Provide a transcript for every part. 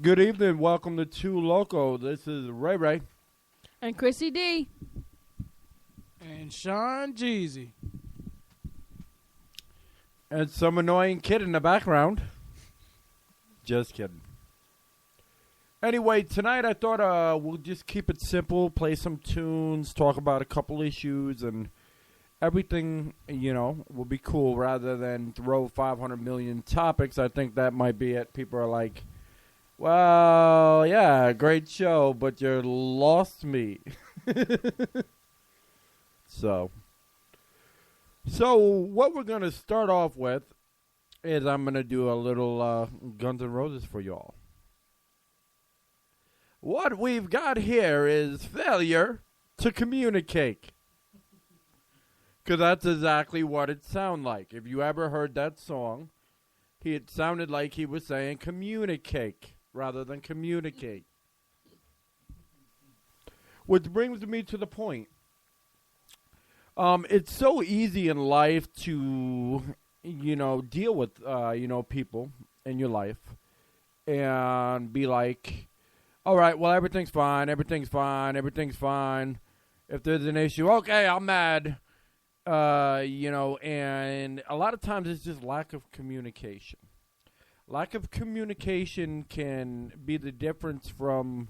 Good evening. Welcome to Two Loco. This is Ray Ray. And Chrissy D. And Sean Jeezy. And some annoying kid in the background. Just kidding. Anyway, tonight I thought we'll just keep it simple, play some tunes, talk about a couple issues, and everything, will be cool rather than throw 500 million topics. I think that might be it. People are like, well, yeah, great show, but you lost me. So what we're going to start off with is I'm going to do a little Guns N' Roses for y'all. What we've got here is failure to communicate. Because that's exactly what it sounded like. If you ever heard that song, it sounded like he was saying communicate rather than communicate. Which brings me to the point. It's so easy in life to, deal with, people in your life and be like, all right, well, everything's fine. If there's an issue, okay, I'm mad. And a lot of times it's just lack of communication. Lack of communication can be the difference from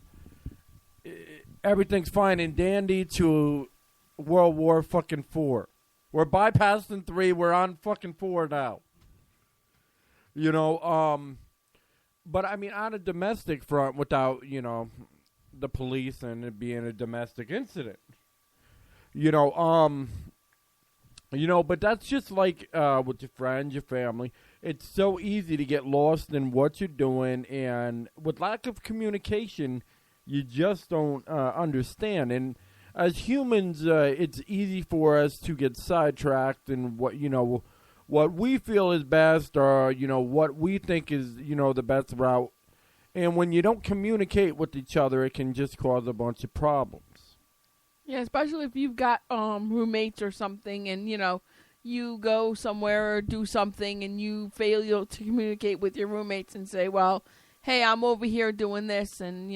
everything's fine and dandy to World War fucking 4. We're bypassing 3. We're on fucking 4 now. But I mean, on a domestic front, without the police and it being a domestic incident, but that's just like with your friends, your family. It's so easy to get lost in what you're doing, and with lack of communication, you just don't understand. And as humans, it's easy for us to get sidetracked in what we feel is best, or what we think is the best route. And when you don't communicate with each other, it can just cause a bunch of problems. Yeah, especially if you've got roommates or something, and you go somewhere or do something, and you fail to communicate with your roommates and say, well, hey, I'm over here doing this, and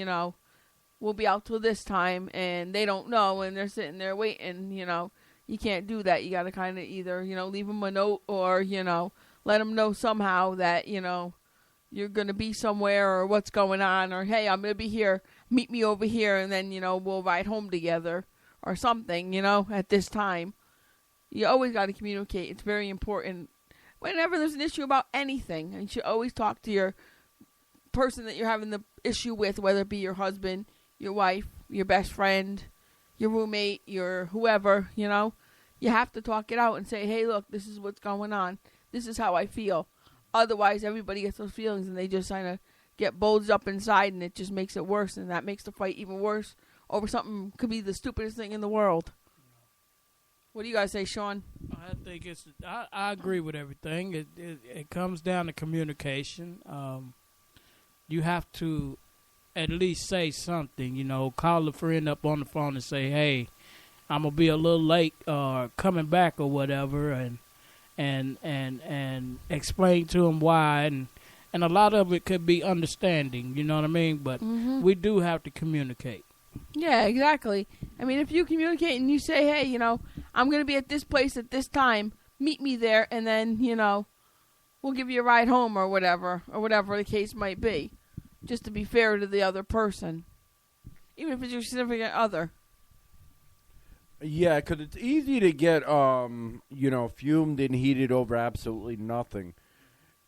we'll be out till this time, and they don't know, and they're sitting there waiting. You can't do that. You got to kind of either leave them a note, or let them know somehow that you're going to be somewhere, or what's going on, or hey, I'm going to be here, meet me over here, and then we'll ride home together or something, at this time. You always got to communicate. It's very important. Whenever there's an issue about anything, you should always talk to your person that you're having the issue with, whether it be your husband, your wife, your best friend, your roommate, your whoever, You have to talk it out and say, hey, look, this is what's going on. This is how I feel. Otherwise, everybody gets those feelings, and they just kind of get bulged up inside, and it just makes it worse, and that makes the fight even worse over something could be the stupidest thing in the world. What do you guys say, Sean? I think I agree with everything. It comes down to communication. You have to at least say something, call a friend up on the phone and say, hey, I'm going to be a little late or coming back or whatever, and explain to them why, and a lot of it could be understanding, you know what I mean? But we do have to communicate. Yeah, exactly. I mean, if you communicate and you say, hey, I'm going to be at this place at this time, meet me there, and then, we'll give you a ride home or whatever the case might be, just to be fair to the other person, even if it's your significant other. Yeah, because it's easy to get, fumed and heated over absolutely nothing.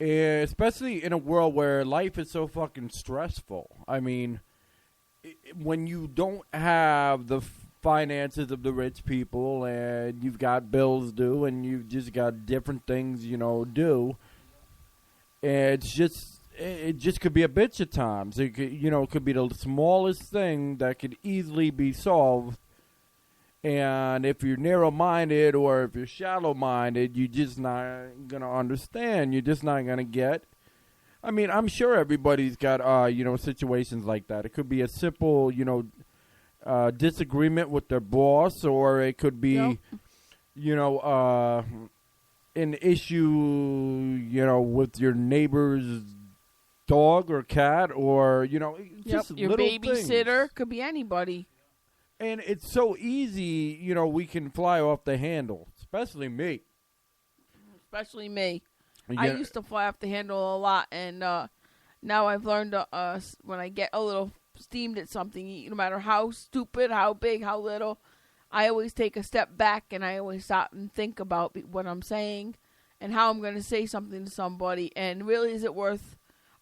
Especially in a world where life is so fucking stressful. I mean, when you don't have the finances of the rich people, and you've got bills due, and you've just got different things, do, it just could be a bitch at times. It could, it could be the smallest thing that could easily be solved. And if you're narrow-minded or if you're shallow-minded, you're just not going to understand. You're just not going to get. I mean, I'm sure everybody's got, situations like that. It could be a simple, disagreement with their boss, or it could be, an issue, with your neighbor's dog or cat or, you know, just your little babysitter. things. Could be anybody. And it's so easy, you know, we can fly off the handle, especially me. Especially me. Yeah. I used to fly off the handle a lot, and now I've learned when I get a little steamed at something, no matter how stupid, how big, how little, I always take a step back and I always stop and think about what I'm saying and how I'm going to say something to somebody. And really, is it worth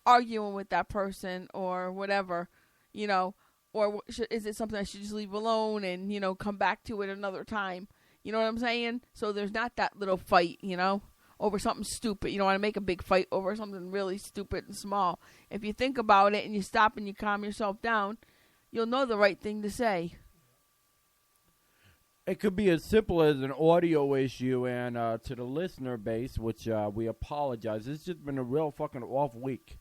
arguing with that person or whatever, you know, or is it something I should just leave alone and, you know, come back to it another time? You know what I'm saying? So there's not that little fight, you know, over something stupid. You don't want to make a big fight over something really stupid and small. If you think about it and you stop and you calm yourself down, you'll know the right thing to say. It could be as simple as an audio issue, and to the listener base, which we apologize. It's just been a real fucking off week,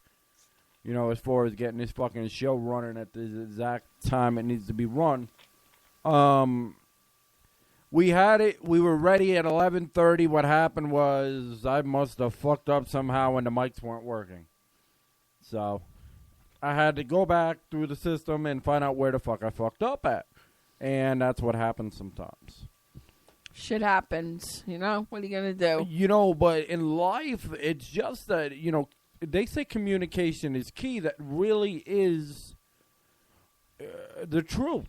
you know, as far as getting this fucking show running at the exact time it needs to be run. We had it. We were ready at 11:30. What happened was I must have fucked up somehow, and the mics weren't working. So I had to go back through the system and find out where the fuck I fucked up at. And that's what happens sometimes. Shit happens, you know? What are you going to do? You know, but in life, it's just that, you know, they say communication is key. That really is the truth.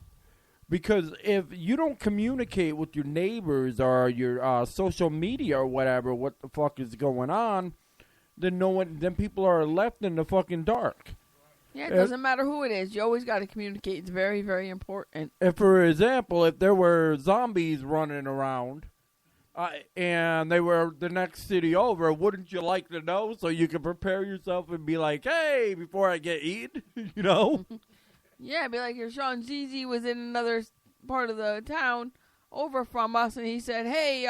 Because if you don't communicate with your neighbors or your social media or whatever, what the fuck is going on, then people are left in the fucking dark. Yeah, it doesn't matter who it is. You always got to communicate. It's very, very important. If, for example, if there were zombies running around and they were the next city over, wouldn't you like to know so you can prepare yourself and be like, hey, before I get eaten, you know? Yeah, be like if Sean Zizi was in another part of the town over from us and he said, hey,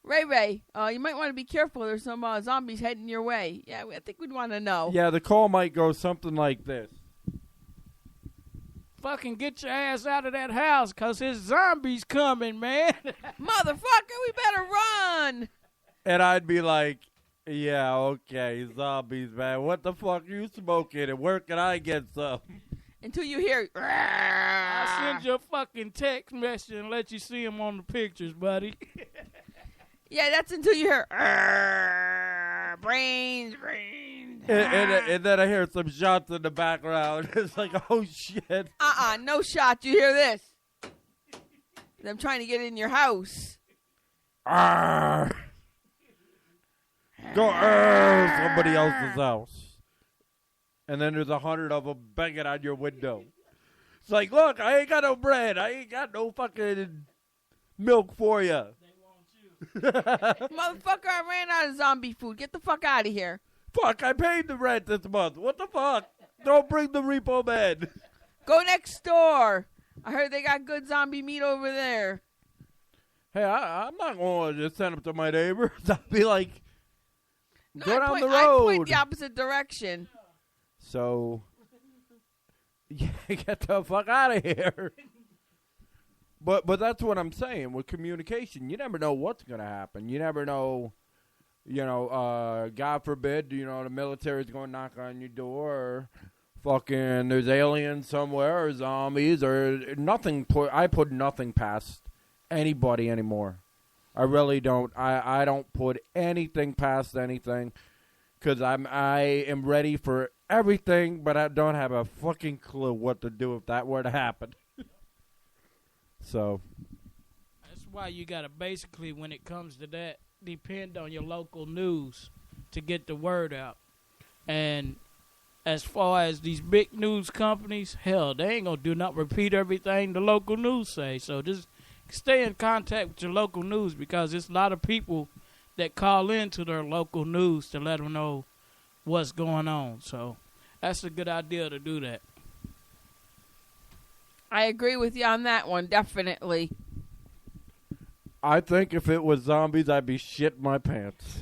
Ray, you might want to be careful. There's some zombies heading your way. Yeah, I think we'd want to know. Yeah, the call might go something like this. Fucking get your ass out of that house, because his zombies coming, man. Motherfucker, we better run. And I'd be like, yeah, okay, zombies, man. What the fuck are you smoking and where can I get some? Until you hear, I'll send you a fucking text message and let you see him on the pictures, buddy. yeah, that's until you hear, brains. And then I hear some shots in the background. It's like, oh, shit. No shot. You hear this? Them trying to get in your house. Arr. Go somebody else's house. And then there's 100 of them banging on your window. It's like, look, I ain't got no bread. I ain't got no fucking milk for you. Motherfucker, I ran out of zombie food. Get the fuck out of here. Fuck, I paid the rent this month. What the fuck? Don't bring the repo man. Go next door. I heard they got good zombie meat over there. Hey, I'm not going to just send them to my neighbors. I'll be like, go down the road. I point the opposite direction. So, yeah, get the fuck out of here. But that's what I'm saying with communication. You never know what's going to happen. You never know, you know, God forbid, you know, the military's going to knock on your door or fucking there's aliens somewhere or zombies or nothing. I put nothing past anybody anymore. I really don't. I don't put anything past anything because I am ready for everything, but I don't have a fucking clue what to do if that were to happen. So that's why you gotta basically, when it comes to that, depend on your local news to get the word out. And as far as these big news companies, hell, they ain't gonna do not repeat everything the local news say. So just stay in contact with your local news, because there's a lot of people that call into their local news to let them know what's going on. So that's a good idea to do that. I agree with you on that one, definitely. I think if it was zombies, I'd be shitting my pants.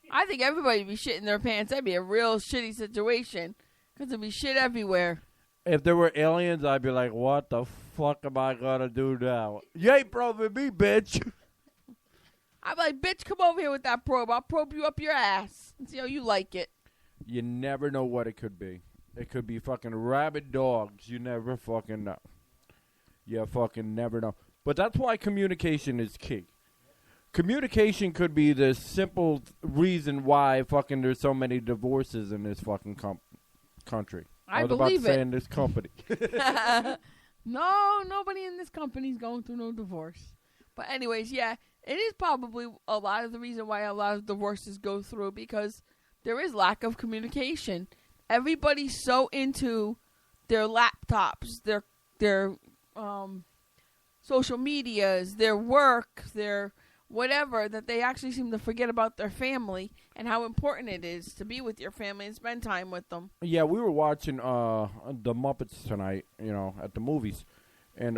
I think everybody would be shitting their pants. That'd be a real shitty situation because there'd be shit everywhere. If there were aliens, I'd be like, what the fuck am I going to do now? You ain't probing me, bitch. I'd be like, bitch, come over here with that probe. I'll probe you up your ass and see how you like it. You never know what it could be. It could be fucking rabid dogs. You never fucking know. You fucking never know. But that's why communication is key. Communication could be the simple reason why fucking there's so many divorces in this fucking country. I was believe about to say it. in this company. No, nobody in this company's going through no divorce. But anyways, yeah, it is probably a lot of the reason why a lot of divorces go through because there is lack of communication. Everybody's so into their laptops, their social medias, their work, their whatever, that they actually seem to forget about their family and how important it is to be with your family and spend time with them. Yeah, we were watching the Muppets tonight, at the movies. And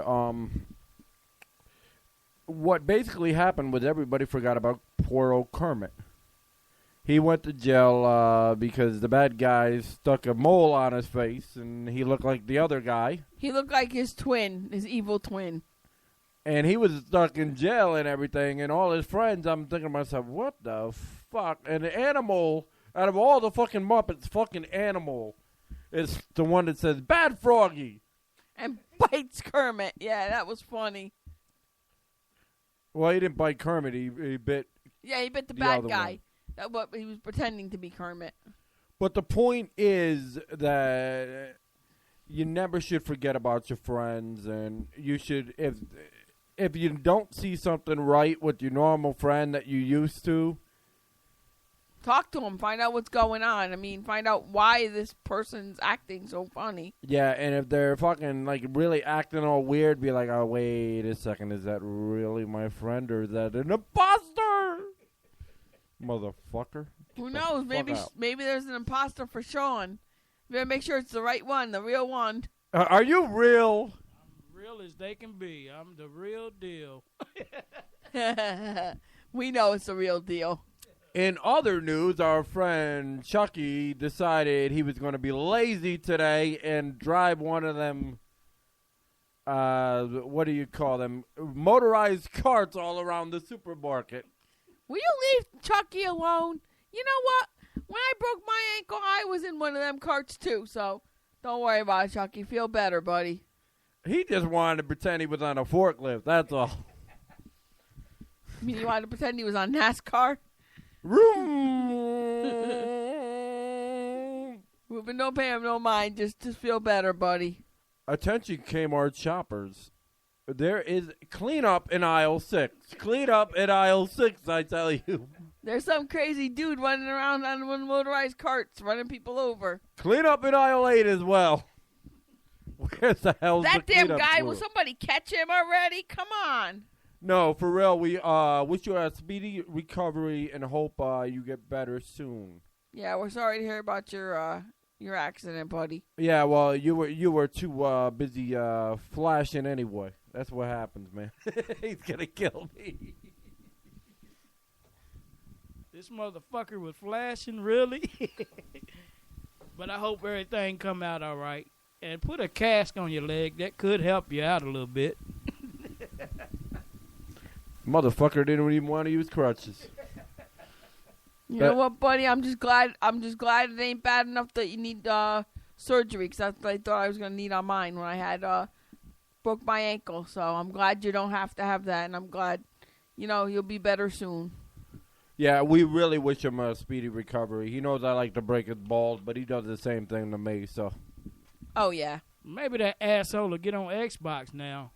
what basically happened was everybody forgot about poor old Kermit. He went to jail because the bad guy stuck a mole on his face, and he looked like the other guy. He looked like his twin, his evil twin. And he was stuck in jail and everything, and all his friends, I'm thinking to myself, what the fuck? And the animal, out of all the fucking Muppets, fucking animal is the one that says, Bad Froggy. And bites Kermit. Yeah, that was funny. Well, he didn't bite Kermit, he bit... Yeah, he bit the The bad other guy. That what he was pretending to be Kermit. But the point is that you never should forget about your friends, and you should, if you don't see something right with your normal friend that you used to, Talk to him. Find out what's going on. I mean, find out why this person's acting so funny. yeah, and if they're fucking, like, really acting all weird, be like, oh, wait a second, is that really my friend, or is that an imposter? Motherfucker. Who Get the knows? fuck out. Maybe there's an imposter for Sean. You better make sure it's the right one, the real one. Are you real? Real as they can be. I'm the real deal. We know it's the real deal. In other news, our friend Chucky decided he was going to be lazy today and drive one of them, what do you call them, motorized carts all around the supermarket. Will you leave Chucky alone? You know what? When I broke my ankle, I was in one of them carts too, so don't worry about it, Chucky. Feel better, buddy. He just wanted to pretend he was on a forklift, that's all. You mean you wanted to pretend he was on NASCAR? But don't pay him no mind. Just feel better, buddy. Attention Kmart shoppers. There is cleanup in aisle 6. Clean up in aisle 6, I tell you. There's some crazy dude running around on one of the motorized carts, running people over. Clean up in aisle 8 as well. Where the hell's That the damn cleanup guy, crew? will somebody catch him already? Come on. No, for real. We wish you a speedy recovery and hope you get better soon. Yeah, we're sorry to hear about your accident, buddy. Yeah, well, you were too busy flashing anyway. That's what happens, man. He's gonna kill me. This motherfucker was flashing, really? But I hope everything come out all right. And put a cast on your leg. That could help you out a little bit. Motherfucker didn't even want to use crutches. You know what, buddy? I'm just glad it ain't bad enough that you need surgery, because that's what I thought I was gonna need on mine when I had broke my ankle. So I'm glad you don't have to have that, and I'm glad you'll be better soon. Yeah, we really wish him a speedy recovery. He knows I like to break his balls, but he does the same thing to me. So. Oh yeah. Maybe that asshole will get on Xbox now.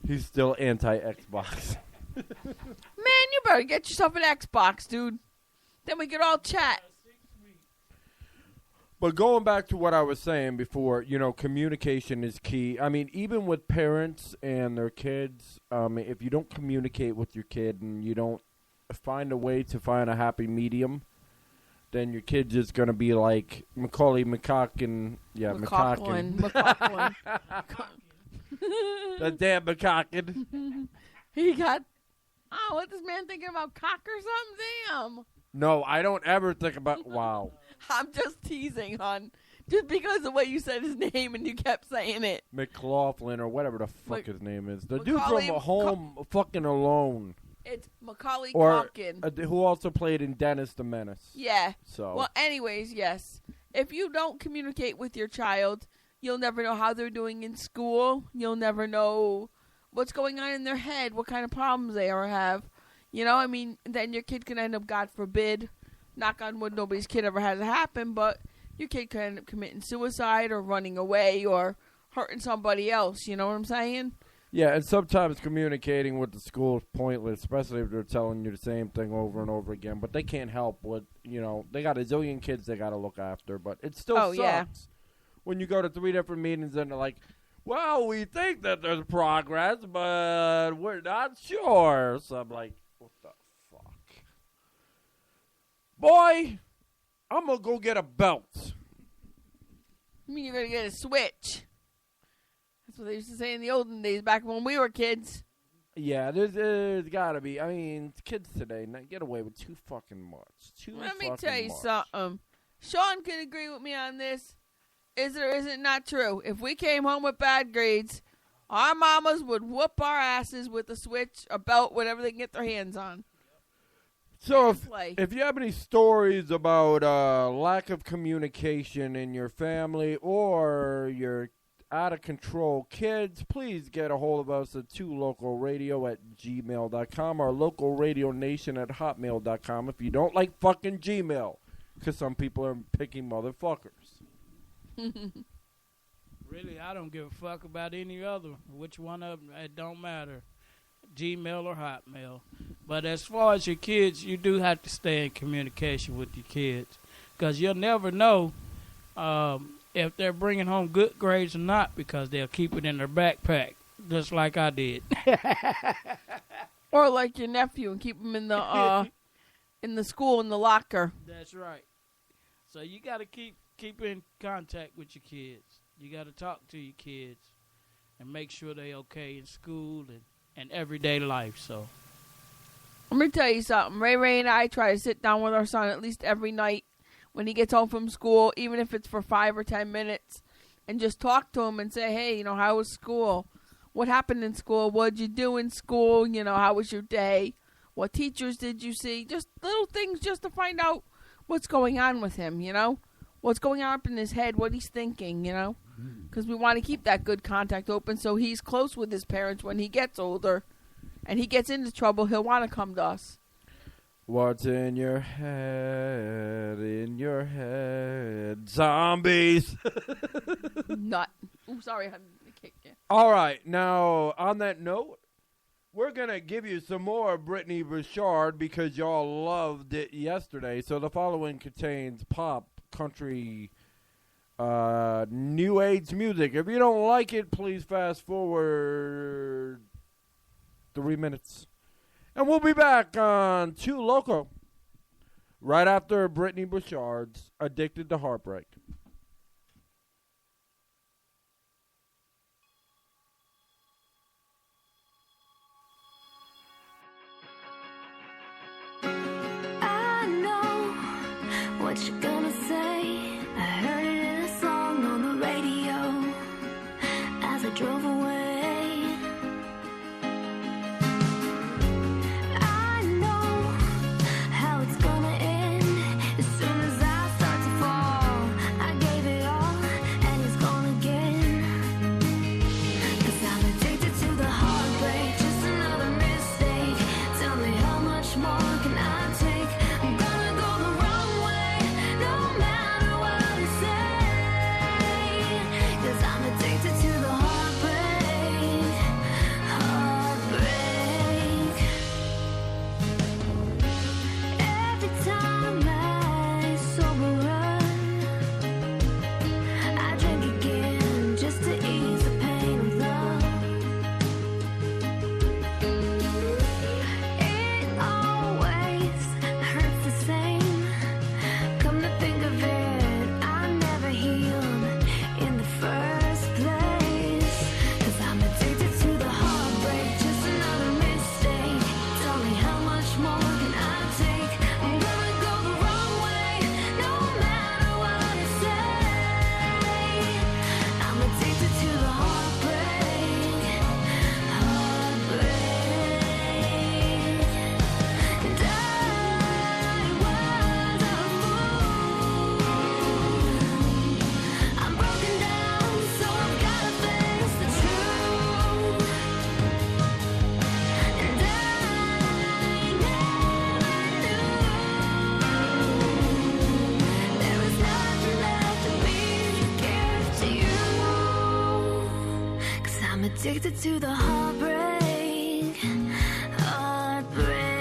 He's still anti-Xbox. Man, you better get yourself an Xbox, dude. Then we could all chat. But going back to what I was saying before, communication is key. I mean, even with parents and their kids, if you don't communicate with your kid and you don't find a way to find a happy medium, then your kid's just going to be like Macaulay McCocken. Yeah, McCocken. McCocken. The damn McCocken. He got... Oh, what this man thinking about, cock or something? Damn. No, I don't ever think about... Wow. I'm just teasing, hon. Just because of the way you said his name and you kept saying it. McLaughlin or whatever the fuck his name is. The dude Macaulay from Home Fucking Alone. It's Macaulay or Culkin. who also played in Dennis the Menace. Yeah. So Well, anyways, yes. If you don't communicate with your child, you'll never know how they're doing in school. You'll never know what's going on in their head, what kind of problems they ever have. You know, I mean, then your kid can end up, God forbid, knock on wood, nobody's kid ever had it happen, but your kid could end up committing suicide or running away or hurting somebody else. You know what I'm saying? yeah, and sometimes communicating with the school is pointless, especially if they're telling you the same thing over and over again. But they can't help what, they got a zillion kids they got to look after. But it still sucks yeah. when you go to 3 different meetings and they're like, well, we think that there's progress, but we're not sure. So I'm like, what the fuck? Boy, I'm going to go get a belt. I mean, you're going to get a Switch. That's what they used to say in the olden days, back when we were kids. Yeah, there's got to be. I mean, kids today get away with too fucking much. Let me tell you something. Sean can agree with me on this. Is it or is it not true? If we came home with bad grades, our mamas would whoop our asses with a Switch, a belt, whatever they can get their hands on. So if you have any stories about lack of communication in your family or your out-of-control kids, please get a hold of us at 2localradio@gmail.com or localradionation@hotmail.com if you don't like fucking Gmail, because some people are picky motherfuckers. Really, I don't give a fuck about any other. Which one of them, it don't matter. Gmail or Hotmail. But as far as your kids, you do have to stay in communication with your kids. Because you'll never know if they're bringing home good grades or not, because they'll keep it in their backpack, just like I did. Or like your nephew and keep him in the school in the locker. That's right. So you got to keep in contact with your kids. You got to talk to your kids and make sure they're okay in school and everyday life. So Let me tell you something. Ray and I try to sit down with our son at least every night when he gets home from school, even if it's for 5 or 10 minutes, and just talk to him and say, hey, how was school? What happened in school? What did you do in school? How was your day? What teachers did you see? Just little things just to find out what's going on with him, What's going on up in his head, what he's thinking, Because we want to keep that good contact open so he's close with his parents when he gets older and he gets into trouble, he'll want to come to us. What's in your head, in your head? Zombies! Nut. Ooh, sorry, I kicked you. All right, now, on that note, we're going to give you some more Brittany Bouchard because y'all loved it yesterday. So the following contains pop, country, new age music. If you don't like it, please fast forward 3 minutes. And we'll be back on 2 Loco right after Brittany Bouchard's Addicted to Heartbreak. I know what you're gonna say. I heard it in a song on the radio as I drove away. I know how it's gonna end as soon as I start to fall. I gave it all and it's gone again. 'Cause I'm addicted to the heartbreak, just another mistake. Tell me how much more can I take? I'm gonna go the wrong way, no addicted to the heartbreak, heartbreak.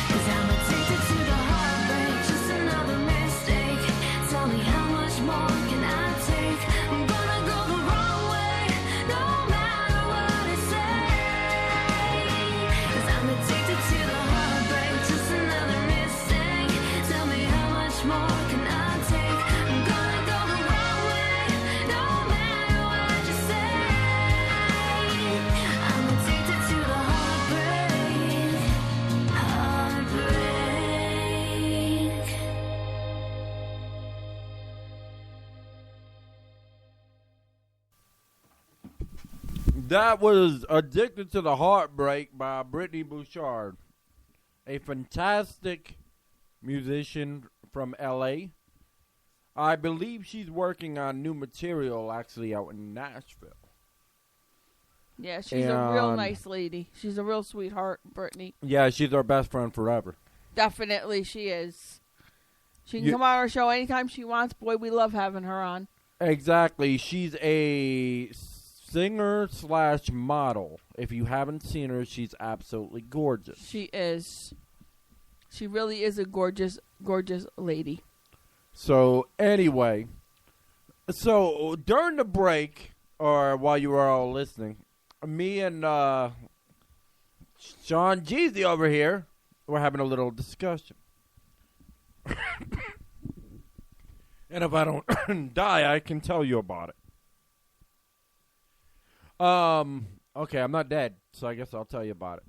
'Cause I'm addicted to the heartbreak, just another mistake. Tell me how much more can I take? I'm gonna go the wrong way, no matter what it says. 'Cause I'm addicted to the heartbreak, just another mistake. Tell me how much more can I take? I'm gonna go the wrong way, no matter what you say. I'm addicted to the heartbreak, heartbreak. That was Addicted to the Heartbreak by Brittany Bouchard, a fantastic musician from LA. I believe she's working on new material actually out in Nashville. Yeah, she's a real And- nice lady. She's a real sweetheart, Brittany. Yeah, she's our best friend forever. Definitely, she is. She can You- come on our show anytime she wants. Boy, we love having her on. Exactly. She's a singer slash model. If you haven't seen her, she's absolutely gorgeous. She is. She really is a gorgeous, gorgeous lady. So anyway, so during the break, or while you were all listening, me and Sean Jeezy over here were having a little discussion. And if I don't die, I can tell you about it. Okay, I'm not dead, so I guess I'll tell you about it.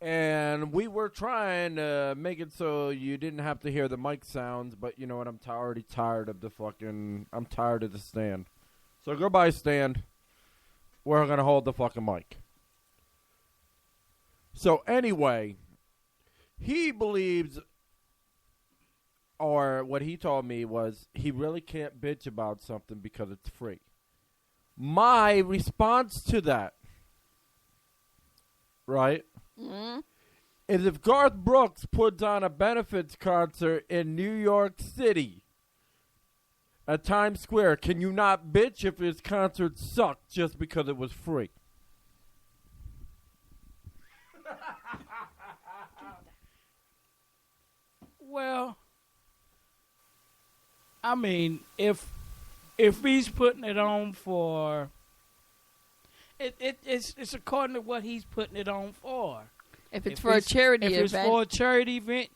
And we were trying to make it so you didn't have to hear the mic sounds, but you know what? I'm already tired of I'm tired of the stand. So goodbye, stand. We're going to hold the fucking mic. So anyway, he believes, or what he told me was, he really can't bitch about something because it's free. My response to that, right, is if Garth Brooks puts on a benefits concert in New York City at Times Square, can you not bitch if his concert sucked just because it was free? Well, I mean, if he's putting it on for, it's according to what he's putting it on for. If it's for a charity if event. it's for a charity event,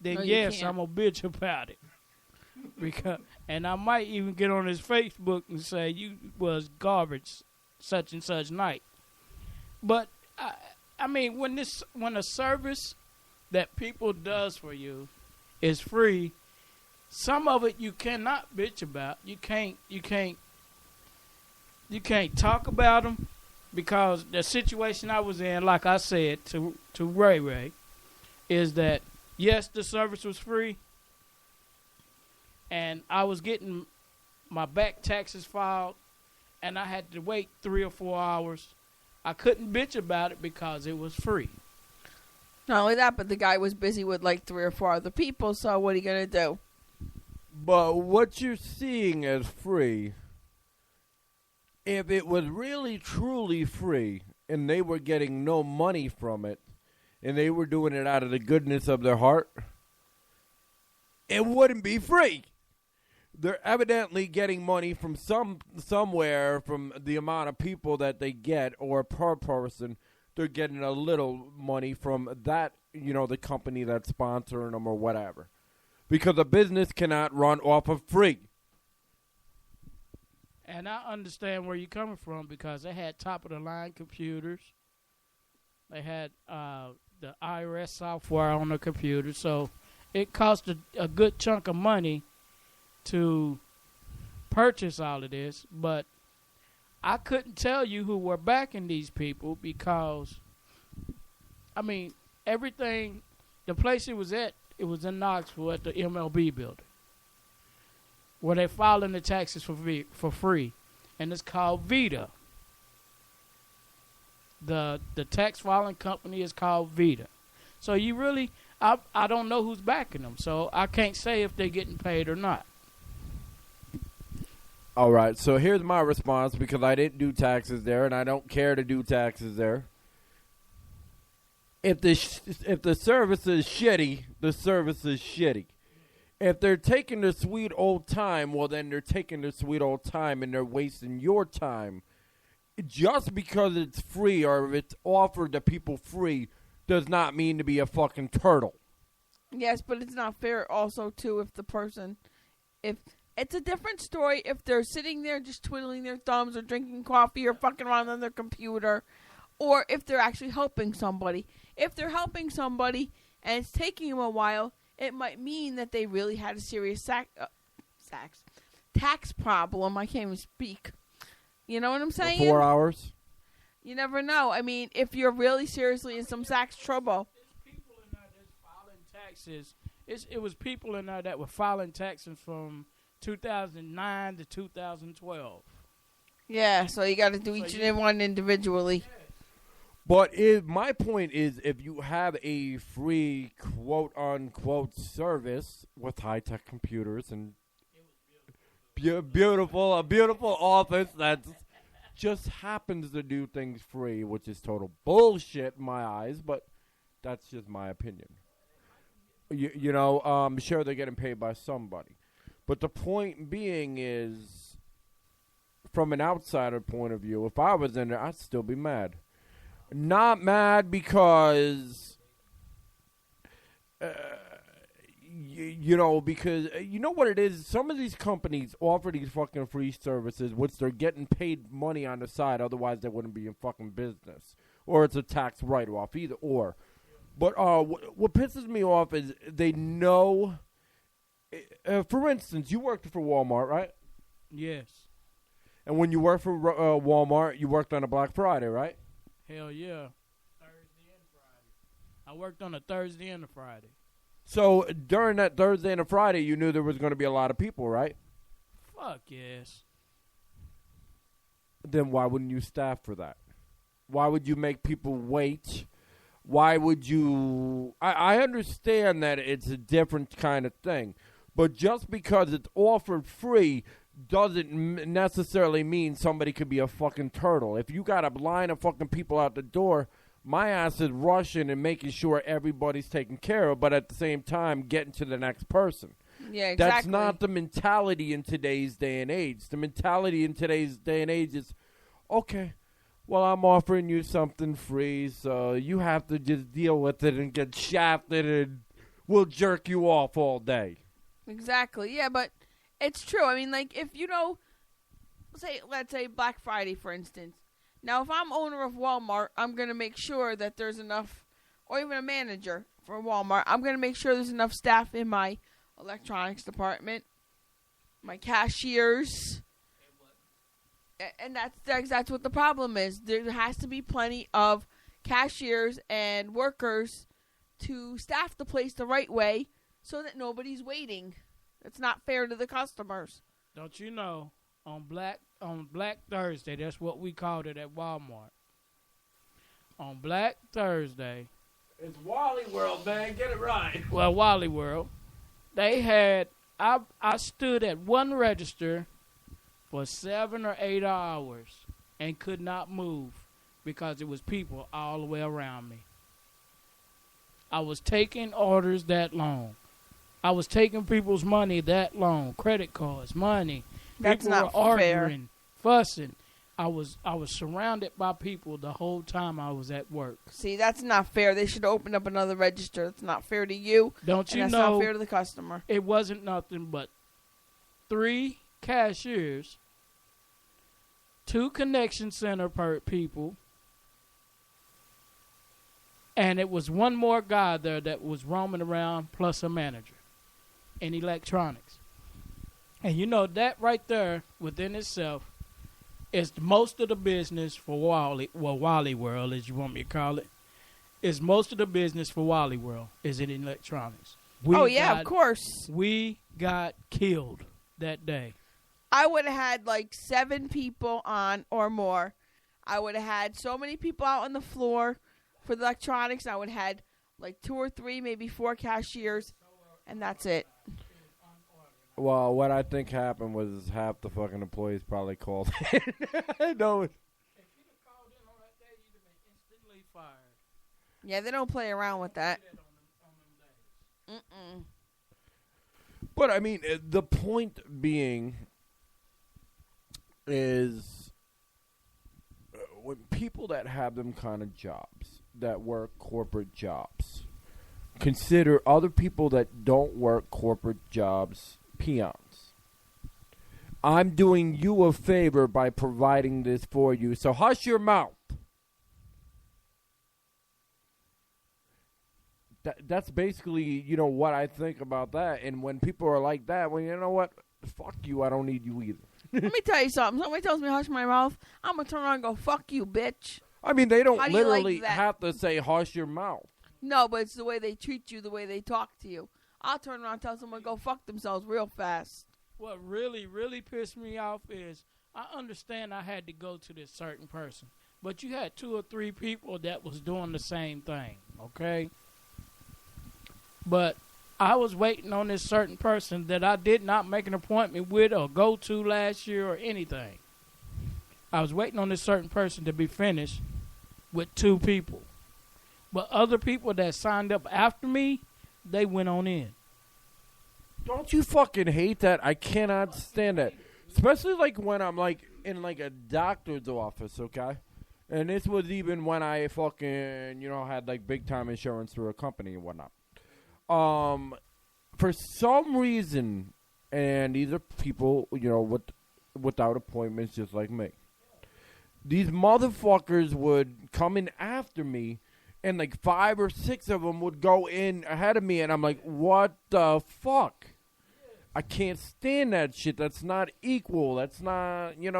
then No, you yes, can't. I'm a bitch about it. And I might even get on his Facebook and say you was garbage, such and such night. But I mean, when a service that people does for you is free, some of it you cannot bitch about. You can't talk about them, because the situation I was in, like I said to Ray Ray, is that yes, the service was free, and I was getting my back taxes filed, and I had to wait 3 or 4 hours. I couldn't bitch about it because it was free. Not only that, but the guy was busy with like 3 or 4 other people, so what are you going to do? But what you're seeing as free, if it was really truly free and they were getting no money from it and they were doing it out of the goodness of their heart, it wouldn't be free. They're evidently getting money from somewhere from the amount of people that they get, or per person. They're getting a little money from that, the company that's sponsoring them or whatever. Because a business cannot run off of free. And I understand where you're coming from, because they had top-of-the-line computers. They had the IRS software on the computer. So it cost a good chunk of money to purchase all of this. But I couldn't tell you who were backing these people, because, I mean, everything, the place it was at, it was in Knoxville at the MLB building, where they're filing the taxes for free, and it's called Vita. the tax filing company is called Vita. So you really, I don't know who's backing them. So I can't say if they're getting paid or not. All right, so here's my response because I didn't do taxes there and I don't care to do taxes there. If the service is shitty, the service is shitty. If they're taking the sweet old time, well, then they're taking the sweet old time and they're wasting your time. Just because it's free or if it's offered to people free does not mean to be a fucking turtle. Yes, but it's not fair also, too, if the person... if it's a different story if they're sitting there just twiddling their thumbs or drinking coffee or fucking around on their computer, or if they're actually helping somebody. If they're helping somebody and it's taking them a while, it might mean that they really had a serious tax problem. I can't even speak. You know what I'm saying? For 4 hours? You never know. I mean, if you're really seriously in some tax trouble. There's people in there that's filing taxes. It was people in there that were filing taxes from 2009 to 2012. Yeah, so you got to do each and every one individually. But my point is, if you have a free quote-unquote service with high-tech computers and a beautiful office that just happens to do things free, which is total bullshit in my eyes, but that's just my opinion. Sure, they're getting paid by somebody. But the point being is, from an outsider point of view, if I was in there, I'd still be mad. Not mad because, because you know what it is? Some of these companies offer these fucking free services, which they're getting paid money on the side. Otherwise, they wouldn't be in fucking business. Or it's a tax write-off, either or. But what pisses me off is they know... for instance, you worked for Walmart, right? Yes. And when you worked for Walmart, you worked on a Black Friday, right? Hell yeah. Thursday and Friday. I worked on a Thursday and a Friday. So during that Thursday and a Friday, you knew there was going to be a lot of people, right? Fuck yes. Then why wouldn't you staff for that? Why would you make people wait? Why would you... I understand that it's a different kind of thing. But just because it's offered free doesn't necessarily mean somebody could be a fucking turtle. If you got a line of fucking people out the door, my ass is rushing and making sure everybody's taken care of, but at the same time getting to the next person. Yeah, exactly. That's not the mentality in today's day and age. The mentality in today's day and age is, okay, well, I'm offering you something free, so you have to just deal with it and get shafted, and we'll jerk you off all day. Exactly. Yeah, but it's true. I mean, like, if you know, let's say Black Friday, for instance. Now, if I'm owner of Walmart, I'm going to make sure that there's enough, or even a manager for Walmart, I'm going to make sure there's enough staff in my electronics department, my cashiers, and that's what the problem is. There has to be plenty of cashiers and workers to staff the place the right way so that nobody's waiting. It's not fair to the customers. Don't you know, on Black Thursday, that's what we called it at Walmart. On Black Thursday. It's Wally World, man. Get it right. Well, Wally World. They had, I stood at one register for 7 or 8 hours and could not move because it was people all the way around me. I was taking orders that long. I was taking people's money that long, credit cards, money. That's people not were fair. arguing, fussing. I was surrounded by people the whole time I was at work. See, that's not fair. They should open up another register. It's not fair to you. Don't you and know? That's not fair to the customer. It wasn't nothing but 3 cashiers, 2 connection center people, and it was one more guy there that was roaming around, plus a manager in electronics. And you know, that right there within itself is most of the business for Wally World, as you want me to call it, is most of the business for Wally World is in electronics. Of course. We got killed that day. I would have had like 7 people on or more. I would have had so many people out on the floor for the electronics. I would have had like 2 or 3, maybe 4 cashiers, and that's it. Well, what I think happened was half the fucking employees probably called in. No. If you'd have called in on that day, you'd have been instantly fired. Yeah, they don't play around with that. On them days. But, I mean, the point being is when people that have them kind of jobs, that work corporate jobs, consider other people that don't work corporate jobs peons. I'm doing you a favor by providing this for you, so hush your mouth. That's basically, what I think about that. And when people are like that, well, you know what? Fuck you. I don't need you either. Let me tell you something. Somebody tells me to hush my mouth, I'm going to turn around and go, fuck you, bitch. I mean, they don't How do you like literally that? have to say hush your mouth. No, but it's the way they treat you, the way they talk to you. I'll turn around and tell someone to go fuck themselves real fast. What really, really pissed me off is I understand I had to go to this certain person, but you had 2 or 3 people that was doing the same thing, okay? But I was waiting on this certain person that I did not make an appointment with or go to last year or anything. I was waiting on this certain person to be finished with 2 people. But other people that signed up after me, they went on in. Don't you fucking hate that? I cannot stand that. Especially like when I'm like in like a doctor's office, okay? And this was even when I fucking, had like big time insurance through a company and whatnot. For some reason, and these are people, without appointments just like me. These motherfuckers would come in after me, and like 5 or 6 of them would go in ahead of me, and I'm like, what the fuck? I can't stand that shit. That's not equal. That's not, it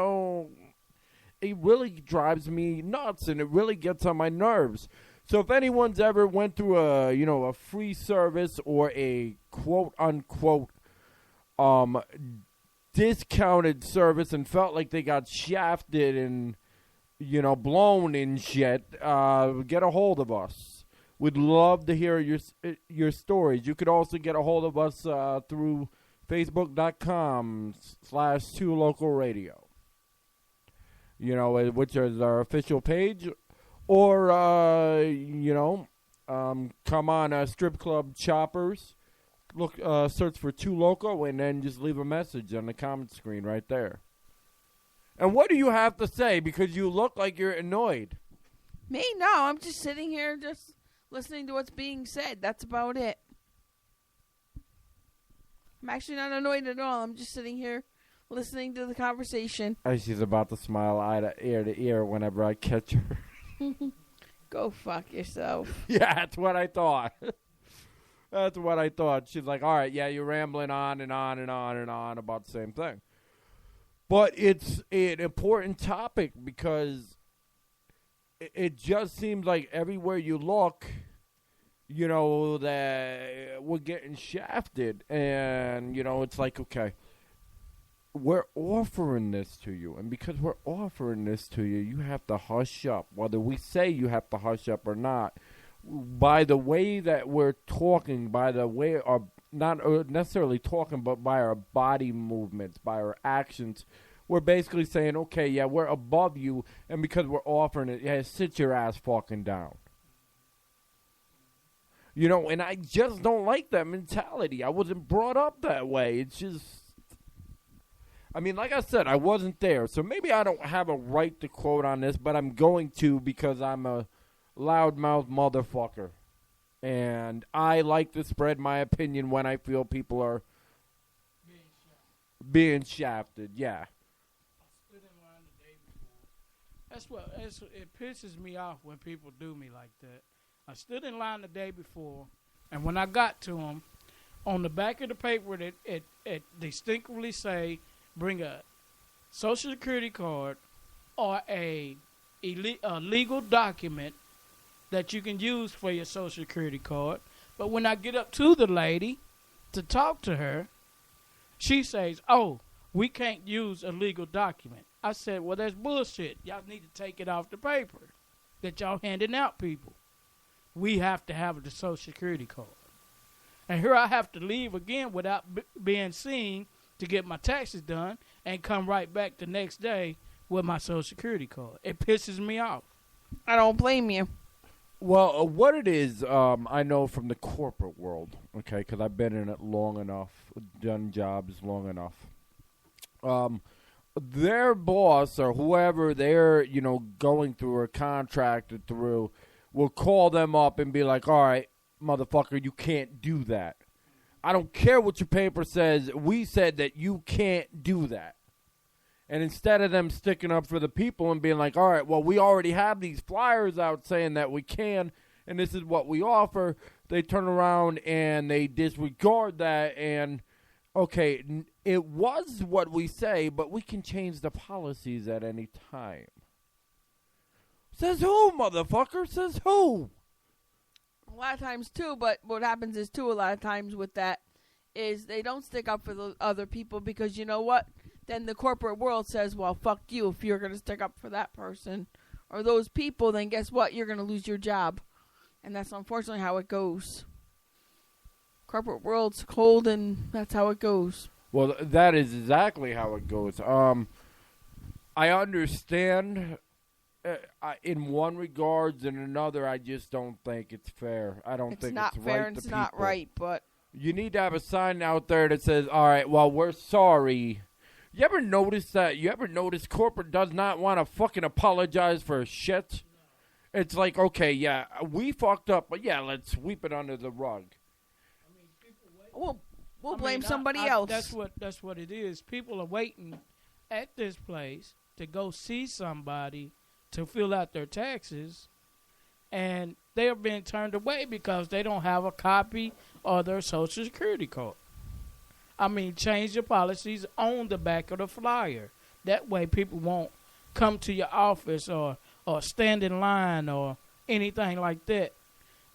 really drives me nuts, and it really gets on my nerves. So if anyone's ever went through a free service or a quote-unquote discounted service and felt like they got shafted and, blown and shit, get a hold of us. We'd love to hear your stories. You could also get a hold of us through Facebook.com/2localradio, which is our official page. Or, come on Strip Club Choppers, look, search for 2 Local, and then just leave a message on the comment screen right there. And what do you have to say? Because you look like you're annoyed. Me? No, I'm just sitting here just listening to what's being said. That's about it. I'm actually not annoyed at all. I'm just sitting here listening to the conversation. She's about to smile ear to ear whenever I catch her. Go fuck yourself. Yeah, that's what I thought. That's what I thought. She's like, all right, yeah, you're rambling on and on and on and on about the same thing. But it's an important topic because it just seems like everywhere you look, that we're getting shafted. And, it's like, okay, we're offering this to you, and because we're offering this to you, you have to hush up. Whether we say you have to hush up or not, by the way that we're talking, by the way, or not necessarily talking, but by our body movements, by our actions, we're basically saying, okay, yeah, we're above you, and because we're offering it, yeah, sit your ass fucking down. And I just don't like that mentality. I wasn't brought up that way. It's just... I mean, like I said, I wasn't there, so maybe I don't have a right to quote on this, but I'm going to because I'm a loudmouth motherfucker. And I like to spread my opinion when I feel people are being shafted. Yeah. I stood in line the day before. It pisses me off when people do me like that. I stood in line the day before, and when I got to them, on the back of the paper, it distinctly say, bring a Social Security card or a legal document that you can use for your Social Security card. But when I get up to the lady to talk to her, she says, oh, we can't use a legal document. I said, well, that's bullshit. Y'all need to take it off the paper that y'all handing out people. We have to have the Social Security card. And here I have to leave again without being seen to get my taxes done and come right back the next day with my Social Security card. It pisses me off. I don't blame you. Well, what it is, I know from the corporate world, okay, because I've been in it long enough, done jobs long enough. Their boss or whoever they're, going through or contracted through will call them up and be like, all right, motherfucker, you can't do that. I don't care what your paper says. We said that you can't do that. And instead of them sticking up for the people and being like, all right, well, we already have these flyers out saying that we can, and this is what we offer, they turn around and they disregard that and, okay, it was what we say, but we can change the policies at any time. Says who, motherfucker? Says who? A lot of times, too, but what happens is, too, a lot of times with that is they don't stick up for the other people because you know what? Then the corporate world says, well, fuck you. If you're going to stick up for that person or those people, then guess what? You're going to lose your job. And that's unfortunately how it goes. Corporate world's cold, and that's how it goes. Well, that is exactly how it goes. I understand in one regards, in another, I just don't think it's fair. I don't think not it's fair right and it's to not people. right, but You need to have a sign out there that says, all right, well, we're sorry. You ever notice that? You ever notice corporate does not want to fucking apologize for shit? It's like, okay, yeah, we fucked up, but yeah, let's sweep it under the rug. we'll blame somebody else. That's what it is. People are waiting at this place to go see somebody to fill out their taxes, and they are being turned away because they don't have a copy of their Social Security card. I mean, change your policies on the back of the flyer. That way people won't come to your office or stand in line or anything like that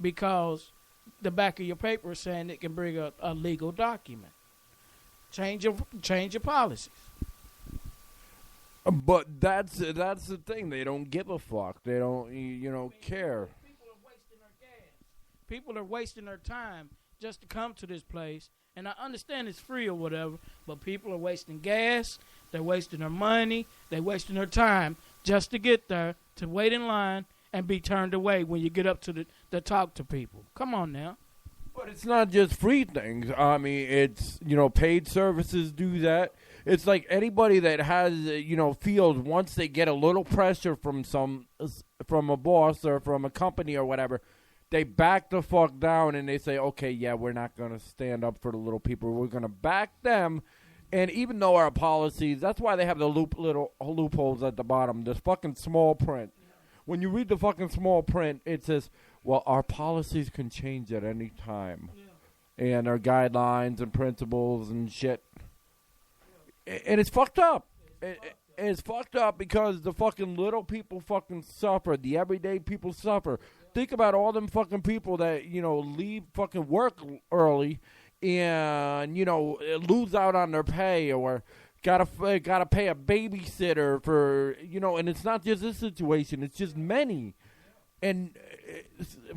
because the back of your paper is saying it can bring a legal document. Change your policies. But that's the thing. They don't give a fuck. They don't, care. People are wasting their time just to come to this place. And I understand it's free or whatever, but people are wasting gas. They're wasting their money. They're wasting their time just to get there, to wait in line, and be turned away when you get up to talk to people. Come on now. But it's not just free things. I mean, it's, paid services do that. It's like anybody that has, feels once they get a little pressure from a boss or from a company or whatever, they back the fuck down and they say, okay, yeah, we're not going to stand up for the little people. We're going to back them. And even though our policies, that's why they have the little loopholes at the bottom, this fucking small print. When you read the fucking small print, it says, well, our policies can change at any time. Yeah. And our guidelines and principles and shit. Yeah. And it's fucked up. It's fucked up because the fucking little people fucking suffer. The everyday people suffer. Think about all them fucking people that, leave fucking work early and, lose out on their pay or gotta pay a babysitter for, and it's not just this situation. It's just many. And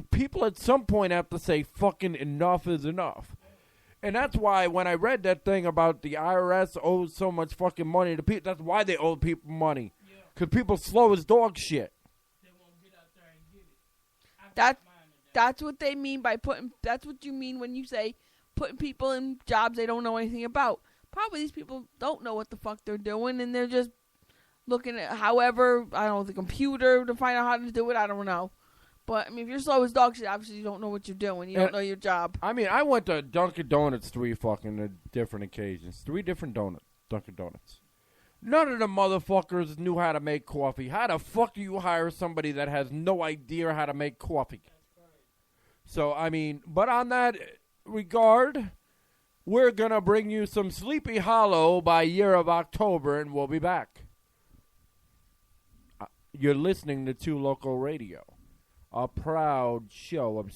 people at some point have to say fucking enough is enough. And that's why when I read that thing about the IRS owes so much fucking money to people, that's why they owe people money. Because people slow as dog shit. That's what they mean by that's what you mean when you say putting people in jobs they don't know anything about. Probably these people don't know what the fuck they're doing, and they're just looking at the computer to find out how to do it. I don't know. But, I mean, if you're slow as dog shit, obviously you don't know what you're doing. You don't know your job. I mean, I went to Dunkin' Donuts 3 fucking different occasions. 3 different Dunkin' Donuts. None of the motherfuckers knew how to make coffee. How the fuck do you hire somebody that has no idea how to make coffee? So, I mean, but on that regard, we're going to bring you some Sleepy Hollow by year of October, and we'll be back. You're listening to 2 Local Radio, a proud show of